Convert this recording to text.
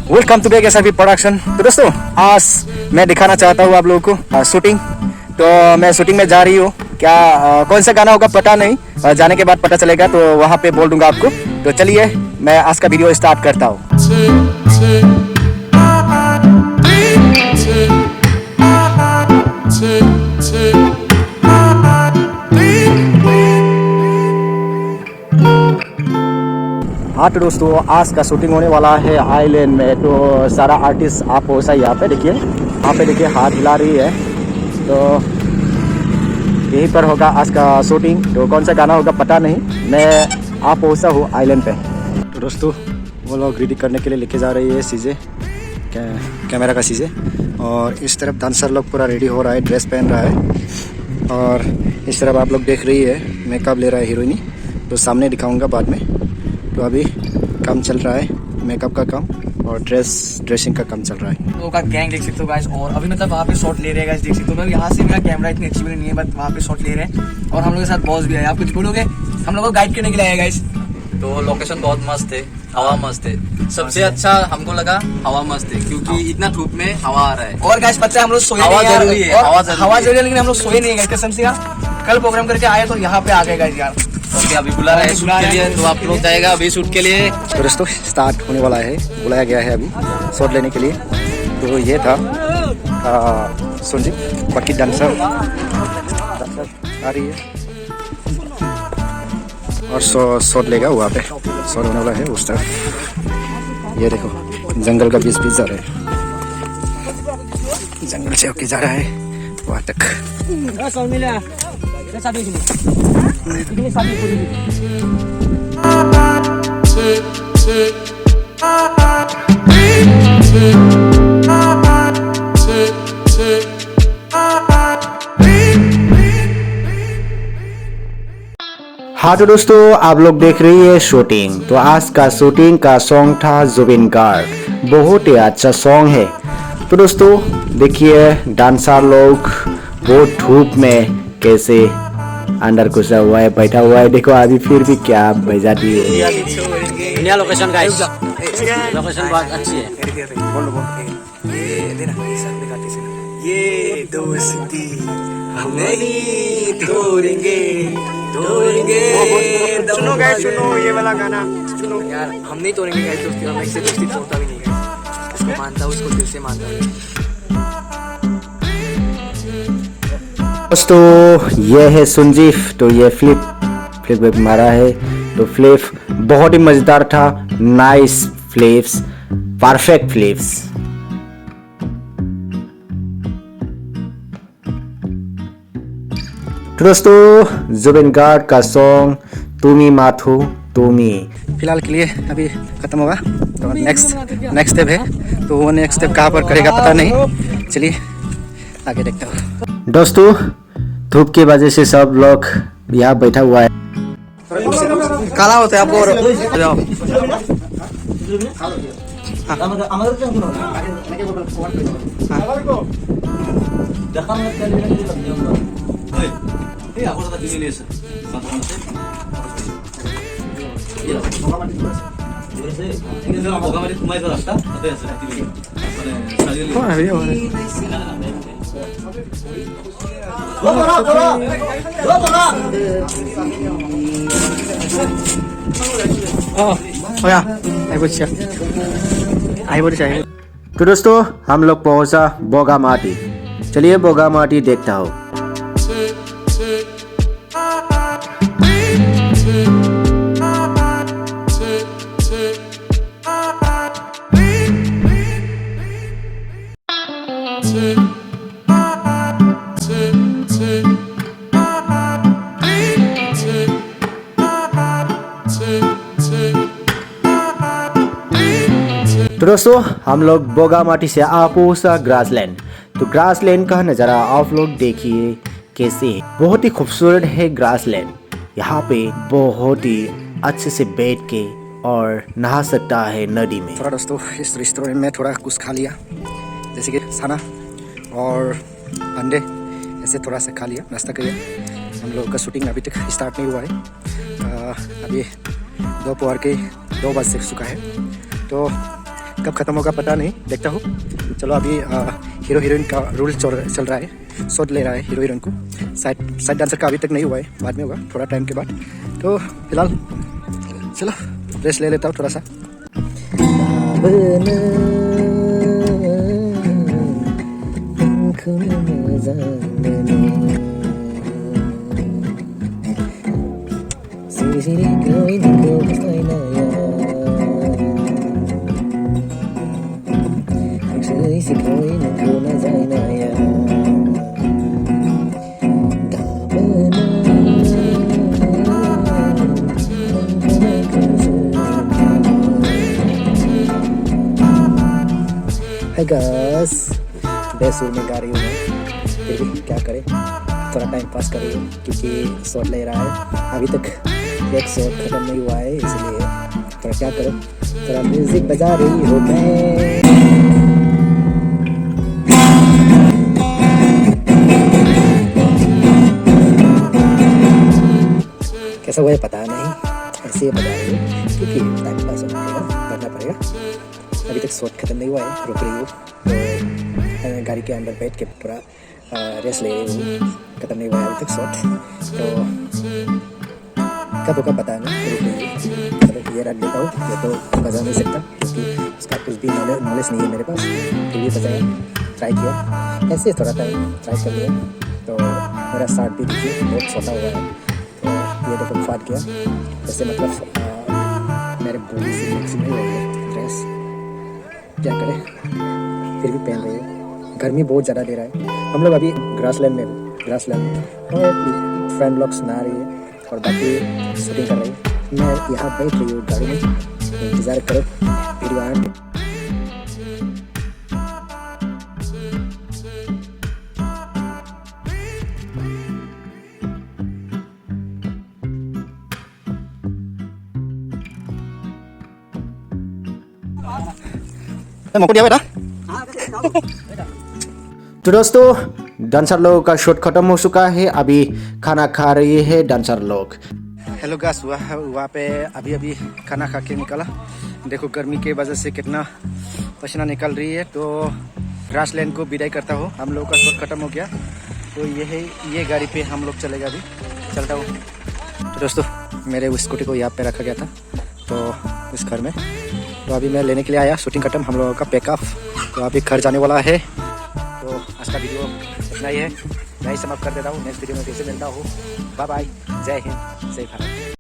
Welcome to SRP production. तो दोस्तों आज मैं दिखाना चाहता हूँ आप लोगों को शूटिंग। तो मैं शूटिंग में जा रही हूँ, क्या कौन सा गाना होगा पता नहीं, जाने के बाद पता चलेगा, तो वहाँ पे बोल दूंगा आपको। तो चलिए मैं आज का वीडियो स्टार्ट करता हूँ। हाँ तो दोस्तों आज का शूटिंग होने वाला है आइलैंड में। तो सारा आर्टिस्ट आप हो सा यहाँ पे देखिए, यहाँ पे देखिए हाथ हिला रही है। तो यहीं पर होगा आज का शूटिंग। तो कौन सा गाना होगा पता नहीं, मैं आप हो सा हूँ आइलैंड पे। तो दोस्तों वो लोग रेडी करने के लिए लेके जा रही है चीज़ें, कैमरा का चीज़ें। और इस तरफ डांसर लोग पूरा रेडी हो रहा है, ड्रेस पहन रहा है। और इस तरफ आप लोग देख रही है मेकअप ले रहा है हीरोइनी। तो सामने दिखाऊंगा बाद में। तो अभी काम चल रहा है, मेकअप का काम और ड्रेसिंग का काम चल रहा है। लोगों का गैंग देख सकते हो गाइस। और अभी मतलब वहाँ पे शॉट ले रहे हैं गाइस, देख सकते हो। मतलब यहाँ से मेरा कैमरा इतनी अच्छी नहीं है, बट वहाँ पे शॉट ले रहे हैं। और हम लोग के साथ बॉस भी है। आप कुछ बोलोगे? हम लोग को गाइड करने के लिए आए गाइस। तो लोकेशन बहुत मस्त है, हवा मस्त है। सबसे अच्छा हमको लगा हवा मस्त है, क्योंकि इतना धूप में हवा आ रहा है। और गाइस पता है हम लोग सोए हवा नहीं जरूरी है, यार। हवा जरूरी है, लेकिन हम लोग सोए नहीं गए कसम से यार। कल प्रोग्राम करके आए तो यहाँ पे आ गए गाइस यार। ओके अभी बुला रहे हैं शूट के लिए, तो आप लोग जाएगा अभी शूट के लिए। तो दोस्तों स्टार्ट होने वाला है, बुलाया गया है अभी शॉट लेने के लिए। तो ये था सुनजी बाकी डांसर आ रही है और शॉट लेगा वहाँ पे। शॉट होने वाला है उस तरफ। ये देखो जंगल का बीच जा रहा है, जंगल से होके जा रहा है वहाँ तक। हाँ तो दोस्तों आप लोग देख रही है शूटिंग। तो आज का शूटिंग का सॉन्ग था जुबिन गार्ड, बहुत ही अच्छा सॉन्ग है। तो दोस्तों देखिए डांसर लोग बहुत धूप में कैसे अंदर घुसा हुआ है, बैठा हुआ है। देखो अभी फिर भी क्या बजाती है। बढ़िया लोकेशन गाइस, लोकेशन बहुत अच्छी है। ये दोस्ती हम नहीं तोड़ेंगे, तोड़ेंगे। सुनो गाइस, सुनो ये वाला गाना सुनो यार। हम नहीं तोड़ेंगे गाइस दोस्ती, हम इससे दोस्ती तोड़ता भी नहीं गाइस। इसको मानता हूँ, उसको दिल से मानता हूँ। दोस्तों ये है सुनजीफ। तो ये फ्लिप मारा है। तो फ्लिप बहुत ही मजेदार था, नाइस फ्लिप्स, परफेक्ट फ्लिप्स। तो दोस्तों जुबिन गार्ड का सॉन्ग तुमी माथु तुमी फिलहाल के लिए अभी खत्म होगा। तो नेक्स्ट स्टेप है। तो वो नेक्स्ट स्टेप कहाँ पर करेगा पता नहीं, चलिए आगे देखते हो। दोस्तों धूप की वजह से सब लोग यहाँ बैठा हुआ है। काला होता है आपको। तो दोस्तों हम लोग पहुंचा बोगा माटी। चलिए बोगा माटी देखता हूँ। तो दोस्तों हम लोग बोगामाटी से आपोसा ग्रासलैंड। तो ग्रासलैंड का नज़ारा आप लोग देखिए कैसे है, बहुत ही खूबसूरत है ग्रासलैंड। यहाँ पे बहुत ही अच्छे से बैठ के और नहा सकता है नदी में। थोड़ा दोस्तों इस रेस्टोरेंट में थोड़ा कुछ खा लिया, जैसे कि खाना और अंडे, ऐसे थोड़ा सा खा लिया, नाश्ता किया। हम लोग का शूटिंग अभी तक स्टार्ट नहीं हुआ है। अभी दोपहर के 2 बज से चुका है। तो कब ख़त्म होगा पता नहीं, देखता हूँ। चलो अभी हीरो हीरोइन का रूल चल रहा है, शॉट ले रहा है हीरो हीरोइन को। साइड डांसर का अभी तक नहीं हुआ है, बाद में होगा थोड़ा टाइम के बाद। तो फिलहाल चलो रेस्ट ले लेता हूँ थोड़ा सा। हाय गाइस, बेसुर में गा रही हूँ मैं, फिर भी क्या करें, थोड़ा टाइम पास कर रही हूँ क्योंकि शॉट ले रहा है। अभी तक एक शॉट खत्म नहीं हुआ है, इसलिए थोड़ा क्या करें, थोड़ा म्यूजिक बजा रही हूँ मैं। कैसा हुआ है पता नहीं, ऐसे ही बजा रही हूँ क्योंकि टाइम पास करना पड़ेगा। अभी तक शॉट खत्म नहीं हुआ है, रुक रही हूँ तो गाड़ी के अंदर बैठ के पूरा रेस्ट ले रही हूँ। खत्म नहीं हुआ है अभी तक शॉट, तो कब होगा पता नहीं, रुक रही हूँ। चलो ये रख देता हूँ, ये तो बजा नहीं सकता क्योंकि उसका कुछ भी नॉलेज नहीं है मेरे पास, फिर भी बजाया, ट्राई किया, ऐसे थोड़ा टाइम ट्राई कर लिया। तो मेरा शर्ट भी देखिए बहुत छोटा हुआ है, तो ये देखो फाट गया, ऐसे मतलब मेरे बॉडी से मिक्स नहीं हो गया ड्रेस, क्या करें, फिर भी पहन रही हूँ। गर्मी बहुत ज़्यादा दे रहा है। हम लोग अभी ग्रासलैंड में और फ्रेंड लोग सुना रही है और बाकी शूटिंग कर रही है। मैं यहाँ बैठ रही हूँ गाड़ी में, इंतज़ार करो वीडियो आने। मको दिया बेटा। तो दोस्तों डांसर लोगों का शूट खत्म हो चुका है, अभी खाना खा रही है डांसर लोग। हेलो गाइस, वहाँ पे अभी खाना खा के निकला। देखो गर्मी के वजह से कितना पसीना निकल रही है। तो ग्रासलैंड को विदाई करता हूँ, हम लोगों का शूट खत्म हो गया। तो ये गाड़ी पे हम लोग चलेगा, अभी चलता हूँ। तो दोस्तों मेरे उस स्कूटी को यहाँ पे रखा गया था तो इस घर में, तो अभी मैं लेने के लिए आया। शूटिंग खत्म, हम लोगों का पैकअप, तो अभी घर जाने वाला है। तो आज का वीडियो इतना ही है, मैं ही समाप्त कर देता हूँ। नेक्स्ट वीडियो में फिर से मिलता हूँ। बाय बाय, जय हिंद, जय भारत।